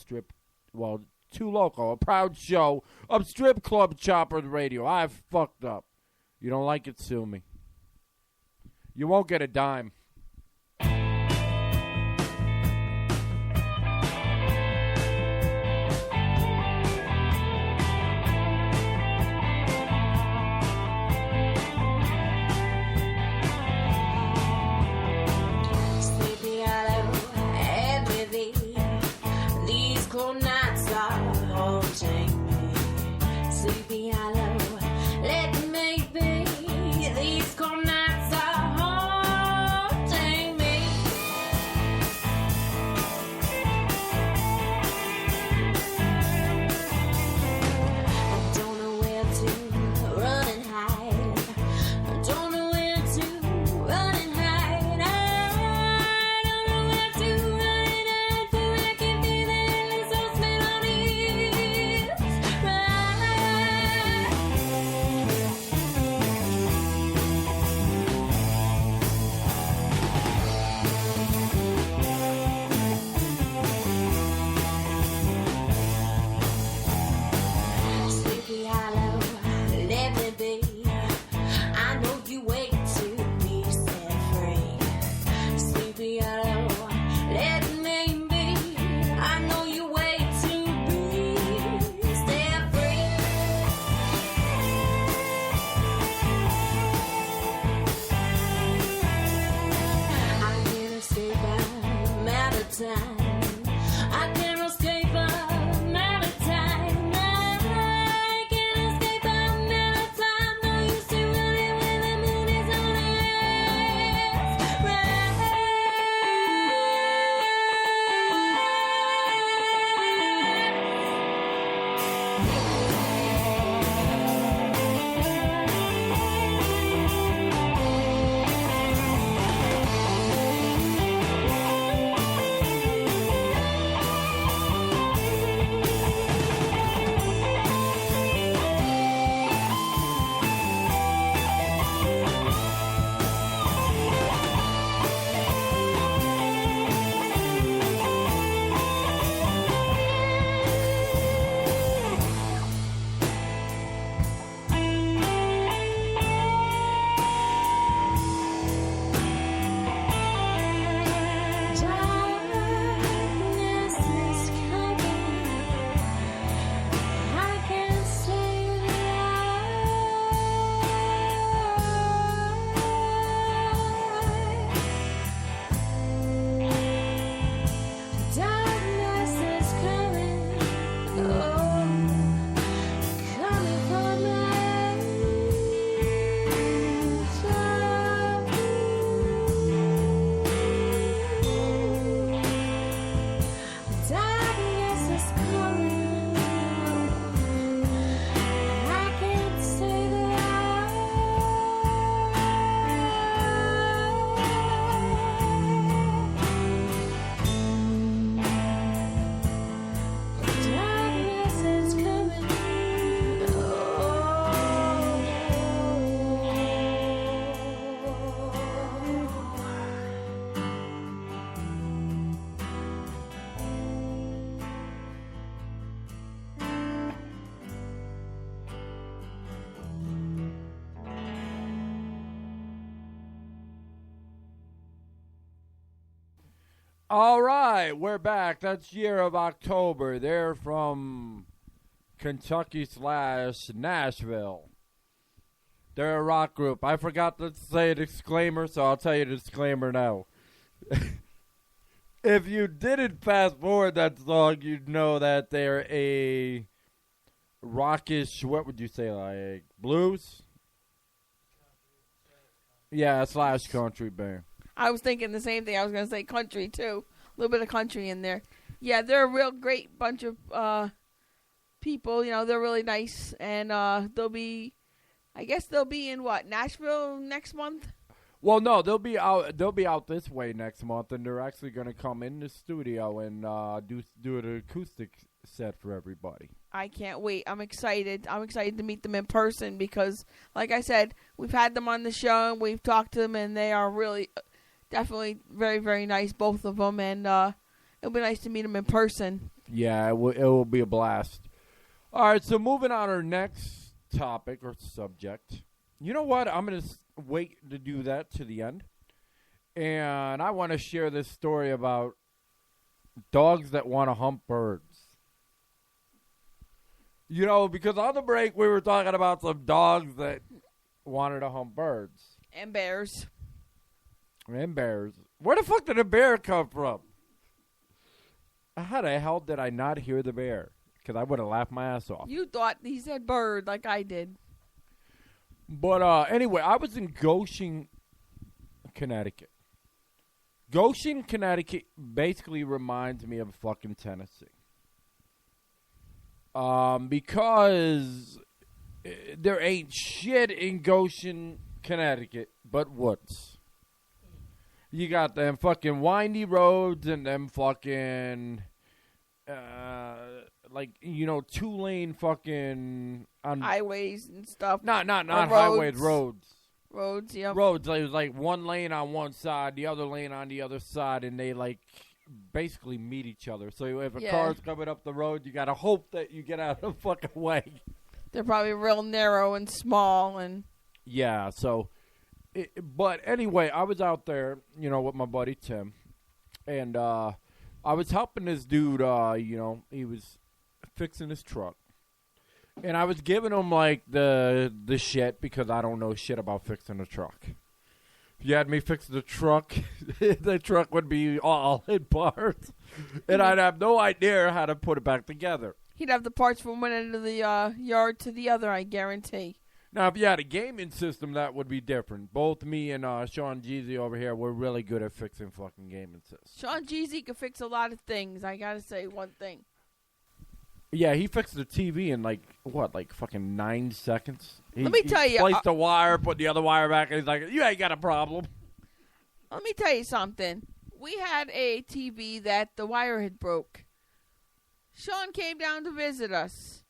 a proud show of Strip Club Choppers Radio. I fucked up. You don't like it, sue me. You won't get a dime. Sleepy Hollow, every day. These cold nights are haunting me. Sleepy Hollow, let me be. These cold nights are haunting me. I don't know where to run and hide. I don't know where to run and hide. I don't know where to run and hide. For I can feel that endless old smell on it. Sleepy Hollow, let me be. I know you wait to be set free. Sleepy Hollow, let me be. I know you wait to be set free. I can't escape a matter of time. I can't escape a matter of time. I can't escape a matter of time. No use to running when the moon is on its Darkness is coming. I can't stay alive. Darkness is coming. Oh, coming for my darkness is coming. I can't stay darkness is coming. All right, we're back. That's Year of October. They're from Kentucky / Nashville. They're a rock group. I forgot to say a disclaimer, so I'll tell you the disclaimer now. If you didn't fast forward that song, you'd know that they're a rockish, what would you say, like blues? Yeah, / country band. I was thinking the same thing. I was going to say country, too. A little bit of country in there. Yeah, they're a real great bunch of people. You know, they're really nice. And they'll be, I guess they'll be in, what, Nashville next month? Well, no, they'll be out this way next month, and they're actually going to come in the studio and do an acoustic set for everybody. I can't wait. I'm excited. I'm excited to meet them in person because, like I said, we've had them on the show, and we've talked to them, and they are really... definitely very, very nice, both of them, and it'll be nice to meet them in person. Yeah, it will be a blast. All right, so moving on to our next topic or subject. You know what? I'm going to wait to do that to the end. And I want to share this story about dogs that want to hump birds. You know, because on the break we were talking about some dogs that wanted to hump birds. And bears. And bears. Where the fuck did a bear come from? How the hell did I not hear the bear? Because I would have laughed my ass off. You thought he said bird like I did. But anyway, I was in Goshen, Connecticut. Goshen, Connecticut basically reminds me of fucking Tennessee. Because there ain't shit in Goshen, Connecticut but woods. You got them fucking windy roads and them fucking, like, you know, 2-lane fucking... Highways and stuff. Not Or highways, roads. Roads, yep. Roads, like, it was like one lane on one side, the other lane on the other side, and they, like, basically meet each other. So if a car's coming up the road, you got to hope that you get out of the fucking way. They're probably real narrow and small and... Yeah, so... but anyway, I was out there, you know, with my buddy Tim, and I was helping this dude, you know, he was fixing his truck. And I was giving him, like, the shit because I don't know shit about fixing a truck. If you had me fix the truck, the truck would be all in parts. And I'd have no idea how to put it back together. He'd have the parts from one end of the yard to the other, I guarantee. Now, if you had a gaming system, that would be different. Both me and Sean Jeezy over here, we're really good at fixing fucking gaming systems. Sean Jeezy could fix a lot of things. I gotta say one thing. Yeah, he fixed the TV in, like, what, like fucking 9 seconds? Let me tell you. Placed the wire, put the other wire back, and he's like, you ain't got a problem. Let me tell you something. We had a TV that the wire had broke. Sean came down to visit us.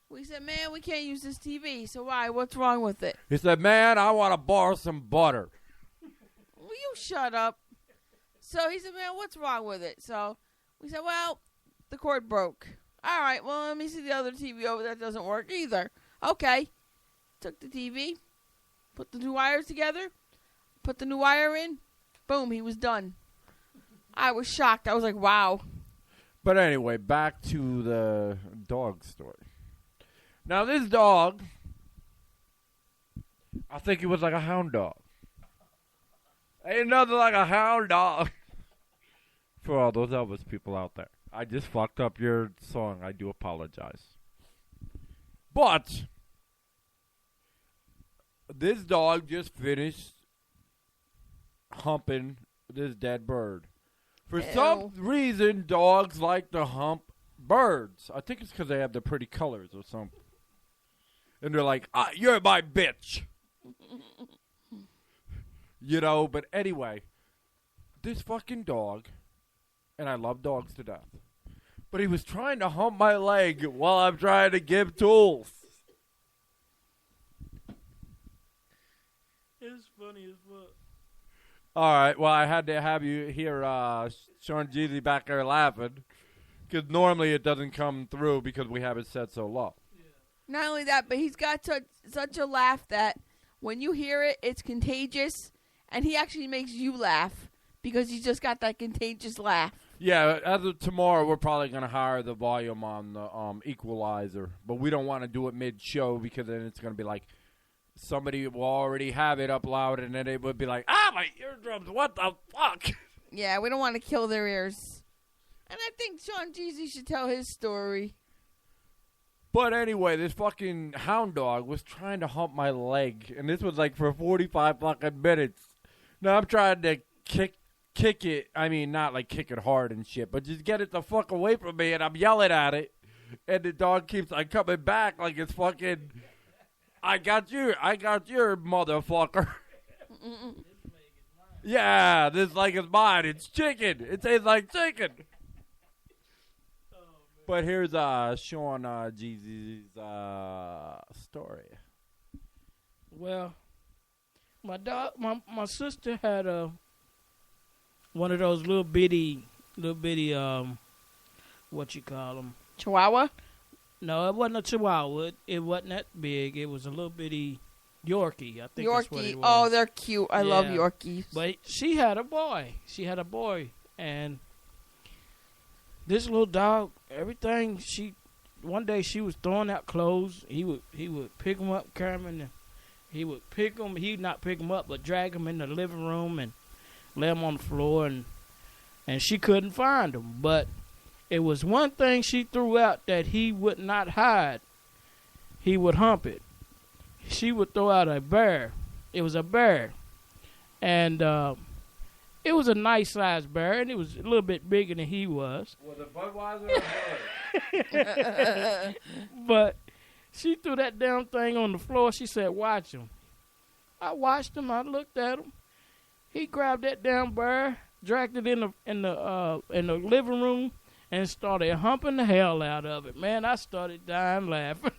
We said, man, we can't use this TV. So why? What's wrong with it? He said, man, I want to borrow some butter. Will you shut up? So he said, man, what's wrong with it? So we said, well, the cord broke. All right, well, let me see the other TV over there. That doesn't work either. Okay. Took the TV, put the two wires together, put the new wire in. Boom, he was done. I was shocked. I was like, wow. But anyway, back to the dog story. Now, this dog, I think he was like a hound dog. Ain't nothing like a hound dog. For all those Elvis people out there. I just fucked up your song. I do apologize. But this dog just finished humping this dead bird. For some reason, dogs like to hump birds. I think it's because they have the pretty colors or something. And they're like, you're my bitch. You know, but anyway, this fucking dog, and I love dogs to death, but he was trying to hump my leg while I'm trying to give tools. It's funny as fuck. All right, well, I had to have you hear Sean Jeezy back there laughing, because normally it doesn't come through because we have it set so low. Not only that, but he's got such a laugh that when you hear it, it's contagious, and he actually makes you laugh because he's just got that contagious laugh. Yeah, as of tomorrow, we're probably going to hire the volume on the equalizer, but we don't want to do it mid-show because then it's going to be like somebody will already have it up loud, and then they would be like, my eardrums, what the fuck? Yeah, we don't want to kill their ears. And I think Sean Jeezy should tell his story. But anyway, this fucking hound dog was trying to hump my leg, and this was like for 45 fucking minutes. Now I'm trying to kick it. I mean, not like kick it hard and shit, but just get it the fuck away from me, and I'm yelling at it. And the dog keeps like coming back like it's fucking, I got you, motherfucker. Yeah, this like it's mine. It's chicken. It tastes like chicken. But here's Sean Jeezy's story. Well, my sister had one of those little bitty, what you call them? Chihuahua? No, it wasn't a Chihuahua. It wasn't that big. It was a little bitty Yorkie. I think that's what Yorkie. it was. Oh, they're cute. I love Yeah. Yorkies. But she had a boy. And this little dog, everything one day she was throwing out clothes. He would pick them up, carry them, and he would pick them. He'd not pick them up, but drag them in the living room and lay them on the floor, and she couldn't find them. But it was one thing she threw out that he would not hide. He would hump it. She would throw out a bear. It was a bear, and it was a nice sized bear, and it was a little bit bigger than he was. Was it Budweiser or Bud? But she threw that damn thing on the floor. She said, "Watch him." I watched him. I looked at him. He grabbed that damn bear, dragged it in the living room, and started humping the hell out of it. Man, I started dying laughing.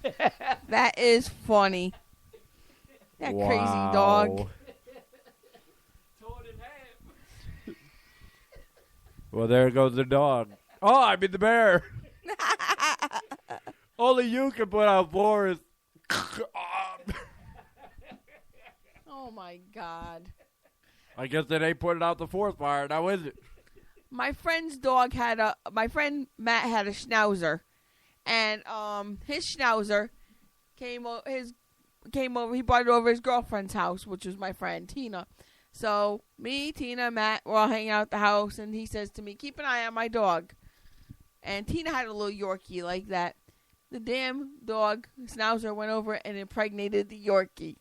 That is funny. That crazy dog. Tore it in half. Well, there goes the dog. Oh, I mean the bear. Only you can put out Boris. Oh my God. I guess they ain't putting out the fourth fire. Now is it? My friend's dog my friend Matt had a schnauzer, and his schnauzer came over. He brought it over his girlfriend's house, which was my friend Tina. So me, Tina, Matt, we're all hanging out at the house, and he says to me, "Keep an eye on my dog." And Tina had a little Yorkie like that. The damn dog schnauzer went over and impregnated the Yorkie.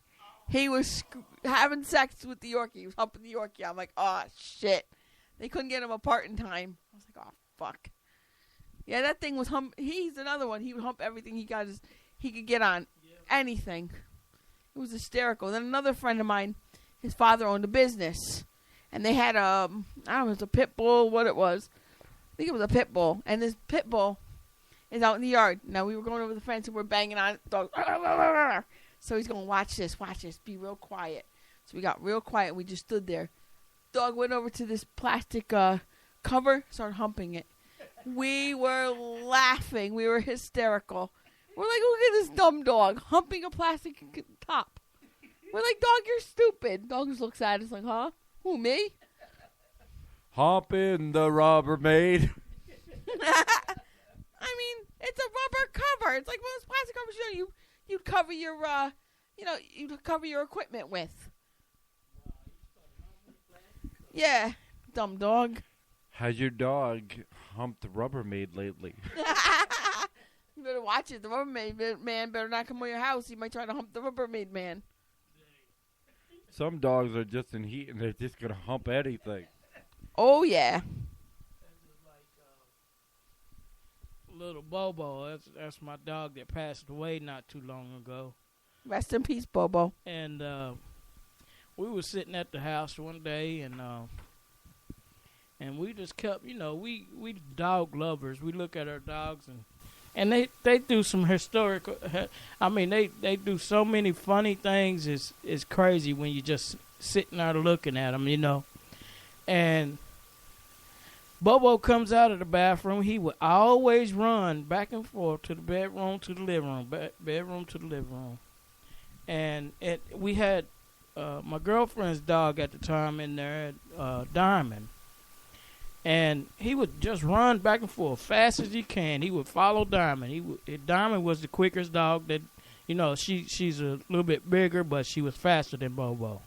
He was having sex with the Yorkie. He was humping the Yorkie. I'm like, oh shit. They couldn't get him apart in time. I was like, oh fuck. Yeah, that thing was he's another one. He would hump everything he could get on. Anything. It was hysterical. Then another friend of mine, his father owned a business. And they had I don't know, it was a pit bull, what it was. I think it was a pit bull. And this pit bull is out in the yard. Now we were going over the fence and we're banging on it. Dog. So he's going, watch this, be real quiet. So we got real quiet and we just stood there. Dog went over to this plastic cover, started humping it. We were laughing. We were hysterical. We're like, look at this dumb dog humping a plastic top. We're like, dog, you're stupid. Dog just looks at us like, huh? Who, me? Humping the Rubbermaid. I mean, it's a rubber cover. It's like one of those plastic covers you'd cover your you'd cover your equipment with. Yeah, dumb dog. Has your dog humped the Rubbermaid lately? You better watch it. The Rubbermaid man better not come to your house. He might try to hump the Rubbermaid man. Some dogs are just in heat and they're just going to hump anything. Oh, yeah. Little Bobo, that's my dog that passed away not too long ago. Rest in peace, Bobo. And we were sitting at the house one day, and we just kept, we dog lovers. We look at our dogs, and they do some historical. I mean, they do so many funny things. It's crazy when you just sitting there looking at them, And Bobo comes out of the bathroom. He would always run back and forth to the bedroom, to the living room, bedroom to the living room. And we had my girlfriend's dog at the time in there, Diamond. And he would just run back and forth fast as he can. He would follow Diamond. Diamond was the quickest dog that, she's a little bit bigger, but she was faster than Bobo.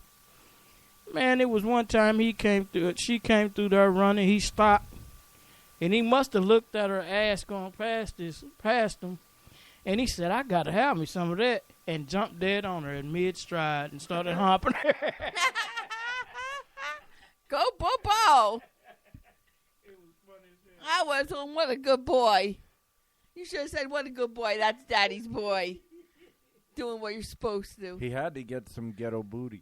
Man, it was one time she came through there running. He stopped, and he must have looked at her ass going past him, and he said, "I got to have me some of that," and jumped dead on her in mid-stride and started humping her. Go, Bobo! I was on, what a good boy. You should have said, what a good boy. That's Daddy's boy. Doing what you're supposed to. He had to get some ghetto booty.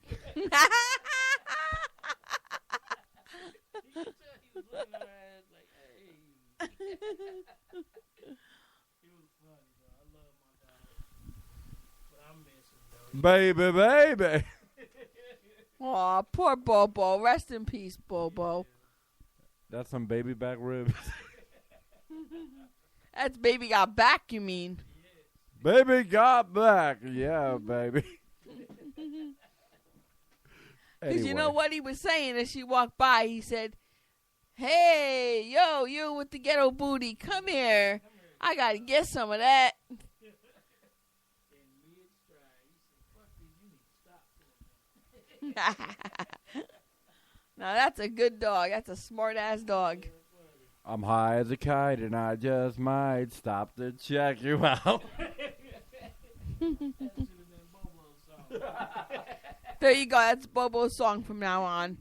Baby, baby. Aw, poor Bobo. Rest in peace, Bobo. That's some baby back ribs. That's baby got back, you mean? Baby got back. Yeah, baby. Because you know Anyway. what he was saying as she walked by? He said, "Hey, yo, you with the ghetto booty, come here. I got to get some of that." Now, that's a good dog. That's a smart-ass dog. I'm high as a kite and I just might stop to check you out. There you go. That's Bobo's song from now on.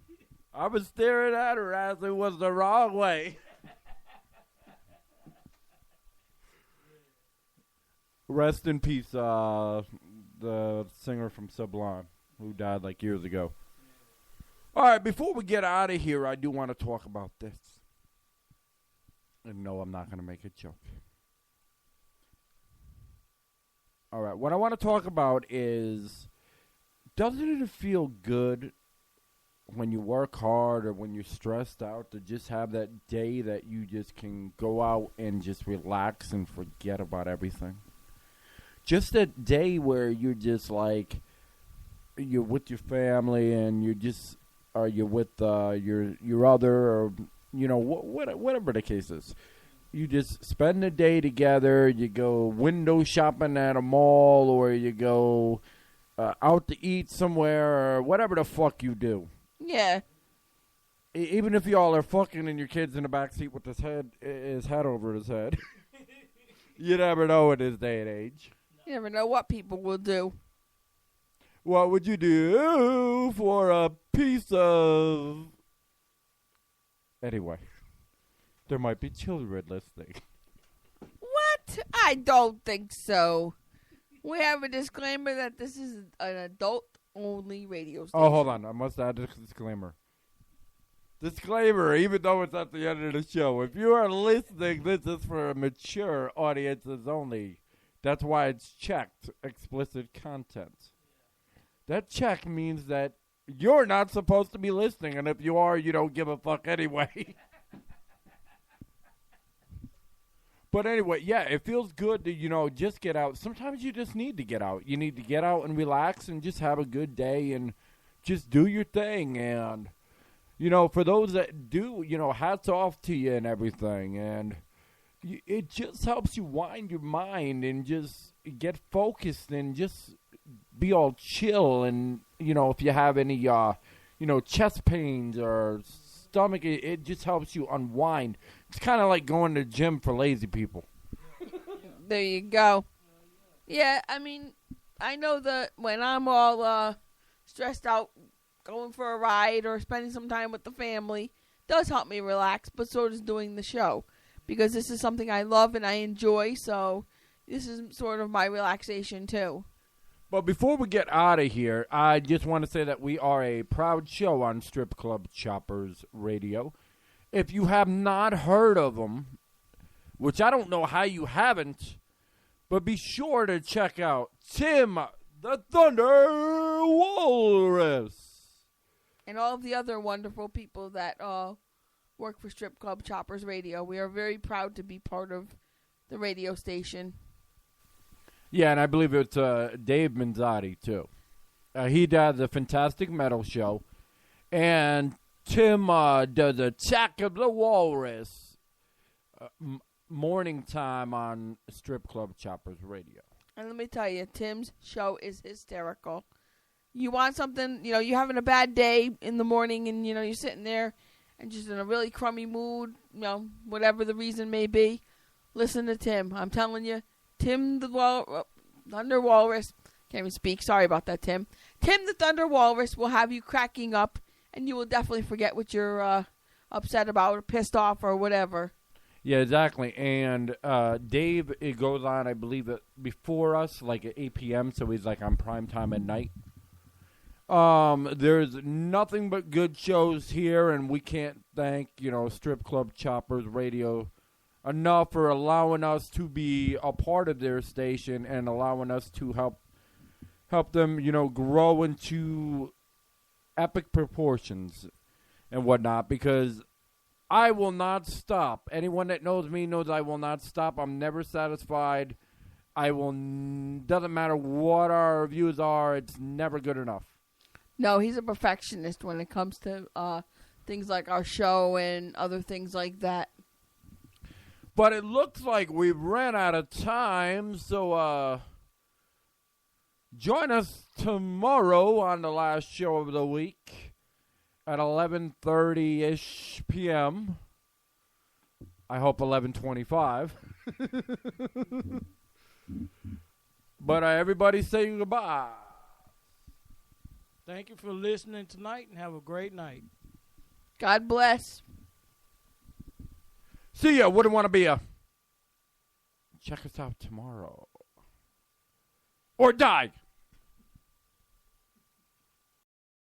I was staring at her as it was the wrong way. Rest in peace, the singer from Sublime, who died like years ago. All right, before we get out of here, I do want to talk about this. And no, I'm not going to make a joke. All right, what I want to talk about is, doesn't it feel good when you work hard or when you're stressed out to just have that day that you just can go out and just relax and forget about everything? Just that day where you're just like, you're with your family and you're just, or you're with your other, or you know, whatever the case is. You just spend the day together. You go window shopping at a mall, or you go out to eat somewhere, or whatever the fuck you do. Yeah. Even if y'all are fucking and your kid's in the back seat with his head over his head. You never know in this day and age. You never know what people will do. What would you do for a piece of... Anyway, there might be children listening. What? I don't think so. We have a disclaimer that this is an adult-only radio station. Oh, hold on. I must add a disclaimer. Disclaimer, even though it's at the end of the show. If you are listening, this is for mature audiences only. That's why it's checked. Explicit content. That check means that you're not supposed to be listening, and if you are, you don't give a fuck anyway. But anyway, yeah, it feels good to, you know, just get out. Sometimes you just need to get out. You need to get out and relax and just have a good day and just do your thing. And, you know, for those that do, you know, hats off to you and everything. And it just helps you wind your mind and just get focused and just be all chill. And, you know, if you have any, you know, chest pains or stomach, it just helps you unwind. It's kind of like going to the gym for lazy people. There you go. Yeah, I mean, I know that when I'm all stressed out, going for a ride or spending some time with the family does help me relax, but so does doing the show. Because this is something I love and I enjoy, so this is sort of my relaxation too. But before we get out of here, I just want to say that we are a proud show on Strip Club Choppers Radio. If you have not heard of them, which I don't know how you haven't, but be sure to check out Tim the Thunder Walrus. And all of the other wonderful people that work for Strip Club Choppers Radio. We are very proud to be part of the radio station. Yeah, and I believe it's Dave Manzotti, too. He does a fantastic metal show. And Tim does Attack of the Walrus morning time on Strip Club Choppers Radio. And let me tell you, Tim's show is hysterical. You want something, you know, you're having a bad day in the morning and, you know, you're sitting there and just in a really crummy mood, you know, whatever the reason may be, listen to Tim. I'm telling you, Tim the Thunder Walrus, can't even speak, sorry about that, Tim. Tim the Thunder Walrus will have you cracking up, and you will definitely forget what you're upset about or pissed off or whatever. Yeah, exactly. And Dave, it goes on, I believe, before us, like at 8 p.m., so he's like on prime time at night. There's nothing but good shows here, and we can't thank, you know, Strip Club Choppers Radio enough for allowing us to be a part of their station and allowing us to help them, you know, grow into epic proportions and whatnot, because I will not stop. Anyone that knows me knows I will not stop. I'm never satisfied. Doesn't matter what our reviews are, it's never good enough. No, he's a perfectionist when it comes to things like our show and other things like that. But it looks like we ran out of time, so join us tomorrow on the last show of the week at 11:30-ish p.m. I hope 11:25. But everybody say goodbye. Thank you for listening tonight, and have a great night. God bless. See ya. Wouldn't want to be a. Check us out tomorrow. Or die.